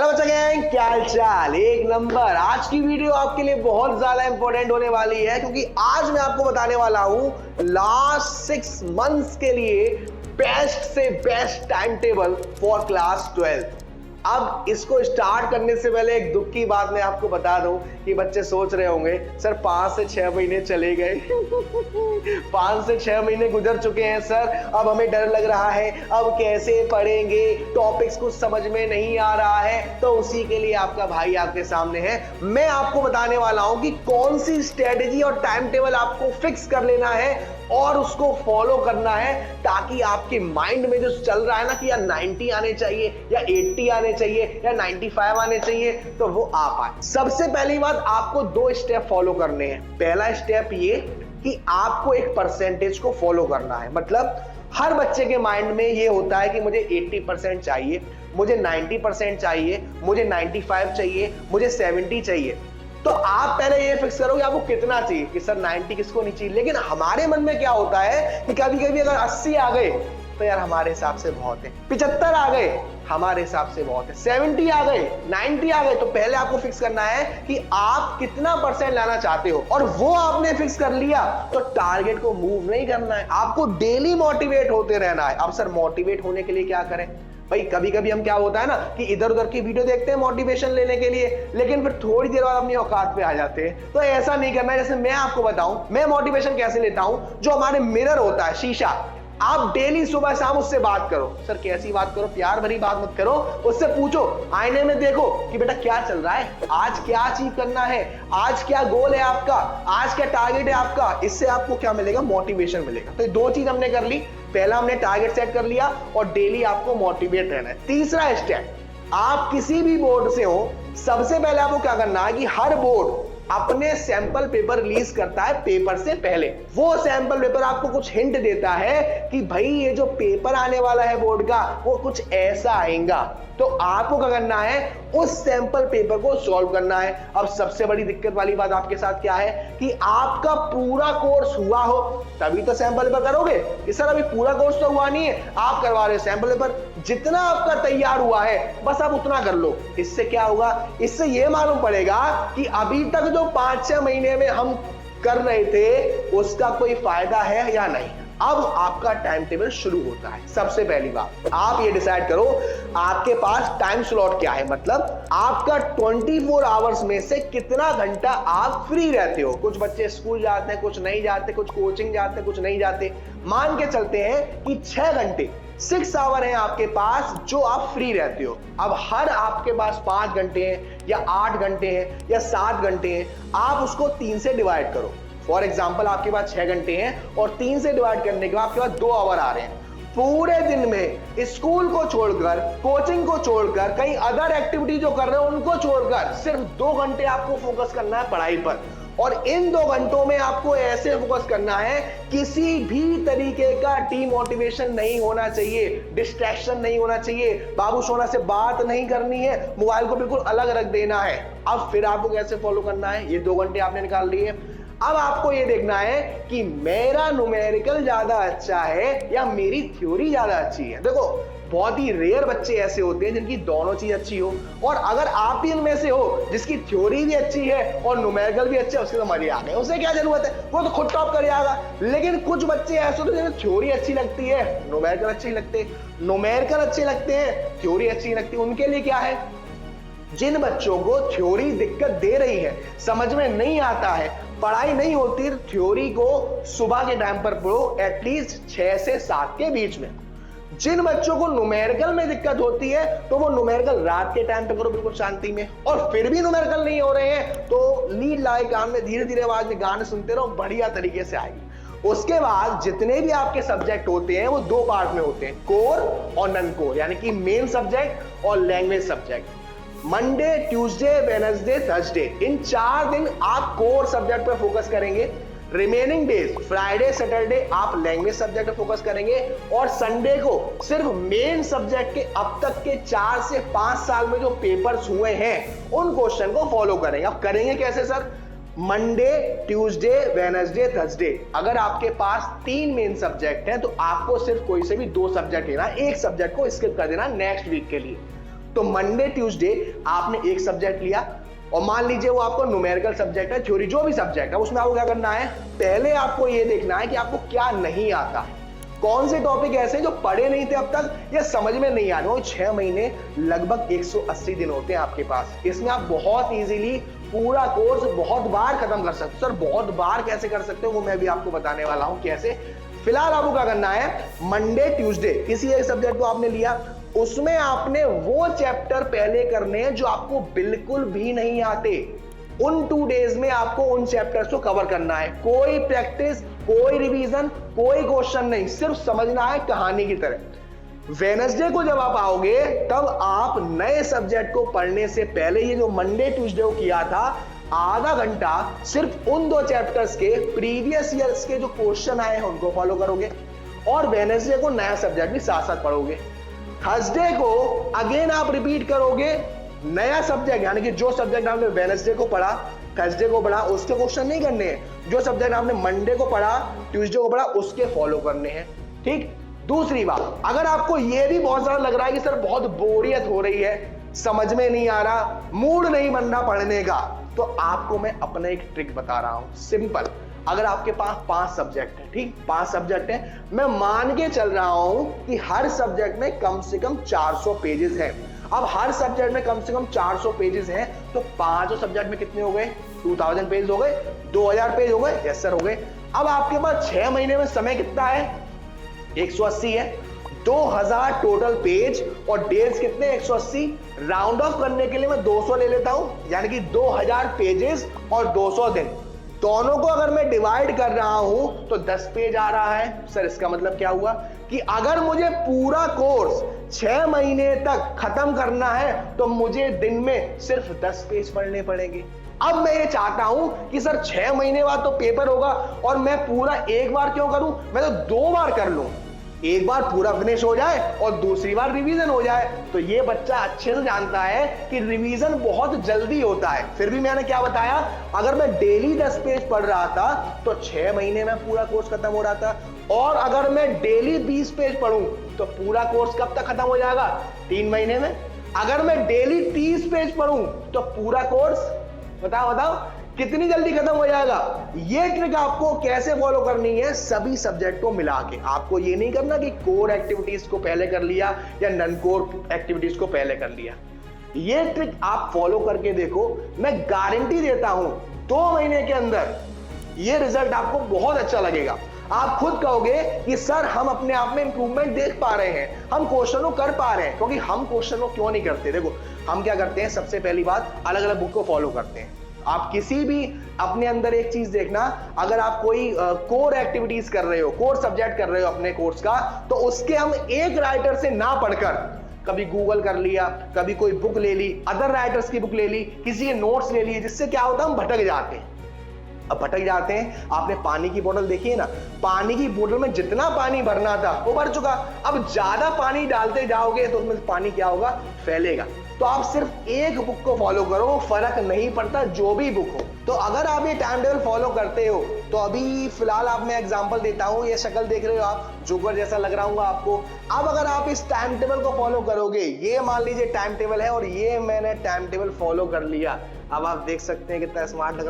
Hello बच्चा gang, क्या हाल चाल? एक नंबर। आज की वीडियो आपके लिए बहुत ज्यादा इंपॉर्टेंट होने वाली है क्योंकि आज मैं आपको बताने वाला हूं लास्ट 6 मंथ्स के लिए बेस्ट से best time table for class 12। अब इसको स्टार्ट करने से पहले एक दुख की बात मैं आपको बता दूं कि बच्चे सोच रहे होंगे सर 5 से 6 महीने चले गए 5 से 6 महीने गुजर चुके हैं सर, अब हमें डर लग रहा है, अब कैसे पढ़ेंगे, टॉपिक्स कुछ समझ में नहीं आ रहा है। तो उसी के लिए आपका भाई आपके सामने है। मैं आपको बताने वाला हूं कि कौन सी स्ट्रेटेजी और टाइम टेबल आपको फिक्स कर लेना है और उसको फॉलो करना है ताकि आपके माइंड में जो चल रहा है ना कि यार 90 आने चाहिए या 80 आने चाहिए या 95 आने चाहिए, तो वो आ पाए। सबसे पहली बात, आपको 2 स्टेप फॉलो करने हैं। पहला स्टेप ये कि आपको एक परसेंटेज को फॉलो करना है। मतलब हर बच्चे के माइंड में ये होता है कि मुझे 80% चाहिए, मुझे 90% चाहिए, मुझे 95 चाहिए, मुझे 70 चाहिए। तो आप पहले ये फिक्स करो कि आपको कितना चाहिए, कि सर 90 किसको नहीं चाहिए। लेकिन हमारे मन में क्या होता है कि कभी कभी अगर 80 आ गए तो यार हमारे हिसाब से बहुत है, 75 आ गए हमारे हिसाब से बहुत है, 70 आ गए, 90 आ गए। तो पहले आपको फिक्स करना है कि आप कितना परसेंट लाना चाहते हो, और वो आपने फिक्स कर लिया तो टारगेट को मूव नहीं करना है, आपको डेली मोटिवेट होते रहना है। अब सर मोटिवेट होने के लिए क्या करें भाई? कभी कभी हम क्या होता है ना कि इधर उधर की वीडियो देखते हैं मोटिवेशन लेने के लिए, लेकिन फिर थोड़ी देर बाद अपनी औकात पे आ जाते हैं। तो ऐसा नहीं करना है। जैसे मैं आपको बताऊं मैं मोटिवेशन कैसे लेता हूं, जो हमारे मिरर होता है, शीशा, आप डेली सुबह शाम उससे बात करो। सर कैसी बात करो? प्यार भरी बात मत करो, उससे पूछो, आईने में देखो कि बेटा क्या चल रहा है, आज क्या अचीव करना है, आज क्या गोल है आपका, आज क्या टारगेट है आपका। इससे आपको क्या मिलेगा? मोटिवेशन मिलेगा। तो 2 चीज हमने कर ली। पहला, हमने टारगेट सेट कर लिया और डेली आपको मोटिवेट रहना है। तीसरा स्टेप, आप किसी भी बोर्ड से हो, सबसे पहले आपको क्या करना है कि हर बोर्ड अपने सैंपल पेपर रिलीज करता है पेपर से पहले। वो सैंपल पेपर आपको कुछ हिंट देता है कि भाई ये जो पेपर आने वाला है बोर्ड का वो कुछ ऐसा आएगा। तो आपको क्या करना है? उस सैंपल पेपर को सॉल्व करना है। अब सबसे बड़ी दिक्कत वाली बात आपके साथ क्या है कि आपका पूरा कोर्स हुआ हो तभी तो सैंपल पेपर करोगे। कि सर अभी पूरा कोर्स तो हुआ नहीं है, आप करवा रहे हो सैंपल पेपर, जितना आपका तैयार हुआ है बस आप उतना कर लो। इससे क्या होगा? इससे यह मालूम पड़ेगा कि अभी तक जो 5-6 महीने में हम कर रहे थे उसका कोई फायदा है या नहीं। अब आपका टाइम टेबल शुरू होता है। सबसे पहली बात, आप ये डिसाइड करो आपके पास टाइम स्लॉट क्या है। मतलब आपका 24 आवर्स में से कितना घंटा आप फ्री रहते हो। कुछ बच्चे स्कूल जाते हैं, कुछ नहीं जाते, कुछ कोचिंग जाते हैं, कुछ नहीं जाते। मान के चलते हैं कि 6 घंटे 6 आवर है आपके पास जो आप फ्री रहते हो। अब हर आपके पास 5 घंटे हैं या 8 घंटे हैं या 7 घंटे हैं, आप उसको 3 से डिवाइड करो। फॉर एग्जाम्पल आपके पास 6 घंटे हैं और 3 से डिवाइड करने के बाद आपके पास 2 आवर आ रहे हैं। पूरे दिन में स्कूल को छोड़कर, कोचिंग को छोड़कर, कई अदर एक्टिविटी जो कर रहे हो उनको छोड़कर सिर्फ 2 घंटे आपको फोकस करना है पढ़ाई पर। और इन 2 घंटों में आपको ऐसे फोकस करना है, किसी भी तरीके का डीमोटिवेशन नहीं होना चाहिए, डिस्ट्रैक्शन नहीं होना चाहिए, बाबू सोना से बात नहीं करनी है, मोबाइल को बिल्कुल अलग रख देना है। अब फिर आपको कैसे फॉलो करना है? ये 2 घंटे आपने निकाल लिए। अब आपको ये देखना है कि मेरा न्यूमेरिकल ज्यादा अच्छा है या मेरी थ्योरी ज्यादा अच्छी है। देखो बहुत ही रेयर बच्चे ऐसे होते हैं जिनकी दोनों चीज अच्छी हो, और अगर आप ही इनमें से हो जिसकी थ्योरी भी अच्छी है और न्यूमेरिकल भी अच्छा है, उसके तो मजे आ गए, उसे क्या जरूरत है, वो तो खुद टॉप कर जाएगा। लेकिन कुछ बच्चे ऐसे होते हैं जिन्हें थ्योरी अच्छी लगती है, न्यूमेरिकल अच्छी लगते हैं, न्यूमेरिकल अच्छे लगते हैं, थ्योरी अच्छी लगती है। उनके लिए क्या है? जिन बच्चों को थ्योरी दिक्कत दे रही है, समझ में नहीं आता है, पढ़ाई नहीं होती, थ्योरी को सुबह के टाइम पर पढ़ो, एटलीस्ट 6 से 7 के बीच में। जिन बच्चों को न्यूमेरिकल में दिक्कत होती है तो वो न्यूमेरिकल रात के टाइम पे करो, बिल्कुल शांति में। और फिर भी न्यूमेरिकल नहीं हो रहे हैं तो लीड लाए कान में, धीरे धीरे आवाज में गाने सुनते रहो, बढ़िया तरीके से आएगी। उसके बाद जितने भी आपके सब्जेक्ट होते हैं वो 2 पार्ट में होते हैं, कोर और नॉन कोर, यानी कि मेन सब्जेक्ट और language subject. Monday, Tuesday, Wednesday, Thursday, इन 4 दिन आप कोर सब्जेक्ट पर फोकस करेंगे। रिमेनिंग डेज फ्राइडे, सैटरडे आप लैंग्वेज सब्जेक्ट पे फोकस करेंगे, और संडे को सिर्फ मेन सब्जेक्ट के अब तक के 4 से 5 साल में जो पेपर्स हुए हैं उन क्वेश्चन को फॉलो करेंगे। अब करेंगे कैसे sir? Monday, Tuesday, Wednesday, Thursday. अगर आपके पास 3 मेन सब्जेक्ट हैं तो आपको सिर्फ कोई से भी 2 सब्जेक्ट लेना, एक सब्जेक्ट को स्किप कर देना नेक्स्ट वीक के लिए। तो मंडे ट्यूसडे आपने एक सब्जेक्ट लिया और मान लीजिए वो आपको न्यूमेरिकल सब्जेक्ट है, थ्योरी जो भी सब्जेक्ट है, उसमें आपको क्या करना है, पहले आपको ये देखना है कि आपको क्या नहीं आता, कौन से टॉपिक ऐसे जो पढ़े नहीं थे अब तक या समझ में नहीं आ रहे हो। 6 महीने लगभग 180 दिन होते हैं आपके पास, इसमें आप बहुत इजीली पूरा कोर्स बहुत बार खत्म कर सकते हो। सर बहुत बार कैसे कर सकते हो, वो मैं भी आपको बताने वाला हूं कैसे। फिलहाल आपको क्या करना है, मंडे ट्यूसडे किसी एक सब्जेक्ट को आपने लिया, उसमें आपने वो चैप्टर पहले करने हैं जो आपको बिल्कुल भी नहीं आते। उन 2 डेज में आपको उन चैप्टर्स को कवर करना है, कोई प्रैक्टिस, कोई रिवीजन, कोई क्वेश्चन नहीं, सिर्फ समझना है कहानी की तरह। वेडनेसडे को जब आप आओगे तब आप नए सब्जेक्ट को पढ़ने से पहले ये जो मंडे ट्यूसडे को किया था, आधा घंटा सिर्फ उन 2 चैप्टर्स के प्रीवियस ईयर्स के जो क्वेश्चन आए हैं उनको फॉलो करोगे और वेडनेसडे को नया सब्जेक्ट भी साथ साथ पढ़ोगे। थर्सडे को अगेन आप रिपीट करोगे नया सब्जेक्ट, यानी कि जो सब्जेक्ट आपने वेडनेसडे को पढ़ा, थर्सडे को पढ़ा, उसके क्वेश्चन नहीं करने हैं, जो सब्जेक्ट आपने मंडे को पढ़ा, ट्यूसडे को पढ़ा, उसके फॉलो करने हैं। ठीक। दूसरी बात, अगर आपको यह भी बहुत ज्यादा लग रहा है कि सर बहुत बोरियत हो रही है, समझ में नहीं आ रहा, मूड नहीं बन रहा पढ़ने का, तो आपको मैं अपना एक ट्रिक बता रहा हूं, सिंपल। अगर आपके पास 5 सब्जेक्ट है, ठीक, 5 सब्जेक्ट है, मैं मान के चल रहा हूं कि हर सब्जेक्ट में कम से कम 400 पेजेस हैं। अब हर सब्जेक्ट में कम से कम 400 पेजेस हैं, तो 5 सब्जेक्ट में कितने हो गए, 2000 पेज हो गए, 2000 पेज हो गए, यस सर हो गए। अब आपके पास 6 महीने में समय कितना है, 180 है, 2000 टोटल पेज और डेज कितने, 180। राउंड ऑफ करने के लिए मैं 200 ले लेता हूं, यानी कि 2000 पेजेस और 200 दिन, दोनों को अगर मैं डिवाइड कर रहा हूं तो 10 पेज आ रहा है। सर इसका मतलब क्या हुआ कि अगर मुझे पूरा कोर्स 6 महीने तक खत्म करना है तो मुझे दिन में सिर्फ 10 पेज पढ़ने पड़ेंगे। अब मैं ये चाहता हूं कि सर 6 महीने बाद तो पेपर होगा और मैं पूरा एक बार क्यों करूं, मैं तो 2 बार कर लूं, एक बार पूरा फिनिश हो जाए और दूसरी बार रिवीजन हो जाए। तो ये बच्चा अच्छे से जानता है कि रिवीजन बहुत जल्दी होता है। फिर भी मैंने क्या बताया, अगर मैं डेली 10 पेज पढ़ रहा था तो 6 महीने में पूरा कोर्स खत्म हो रहा था, और अगर मैं डेली 20 पेज पढ़ूं तो पूरा कोर्स कब तक खत्म हो जाएगा, 3 महीने में। अगर मैं डेली 30 पेज पढ़ूं तो पूरा कोर्स बताओ कितनी जल्दी खत्म हो जाएगा। ये ट्रिक आपको कैसे फॉलो करनी है, सभी सब्जेक्ट को मिला के। आपको ये नहीं करना कि कोर एक्टिविटीज को पहले कर लिया या नॉन कोर एक्टिविटीज को पहले कर लिया। ये ट्रिक आप फॉलो करके देखो, मैं गारंटी देता हूं 2 महीने के अंदर ये रिजल्ट आपको बहुत अच्छा लगेगा। आप खुद कहोगे कि सर हम अपने आप में इंप्रूवमेंट देख पा रहे हैं, हम क्वेश्चन को कर पा रहे हैं। क्योंकि हम क्वेश्चन को क्यों नहीं करते, देखो हम क्या करते हैं, सबसे पहली बात अलग अलग बुक को फॉलो करते हैं। आप किसी भी अपने अंदर एक चीज देखना, अगर आप कोई कोर एक्टिविटीज कर रहे हो, कोर सब्जेक्ट कर रहे हो अपने कोर्स का, तो उसके हम एक राइटर से ना पढ़कर कभी गूगल कर लिया, कभी कोई बुक ले ली, अदर राइटर्स की बुक ले ली, किसी के नोट्स ले लिए, जिससे क्या होता है हम भटक जाते हैं। अब भटक जाते हैं, आपने पानी की बोतल देखी है ना, पानी की बोतल में जितना पानी भरना था वो भर चुका, अब ज्यादा पानी डालते जाओगे तो उसमें पानी क्या होगा, फैलेगा। तो आप सिर्फ एक बुक को फॉलो करो, फर्क नहीं पड़ता जो भी बुक हो। तो अगर आप ये टाइम टेबल फॉलो करते हो, तो अभी फिलहाल आप मैं एग्जांपल देता हूं, ये शक्ल देख रहे हो आप, जोकर जैसा लग रहा हूं आपको। अब अगर आप इस टाइम टेबल को फॉलो करोगे, ये मान लीजिए टाइम टेबल है और ये मैंने टाइम टेबल फॉलो कर लिया, अब आप देख सकते हैं कितना स्मार्ट लग रहा हूं।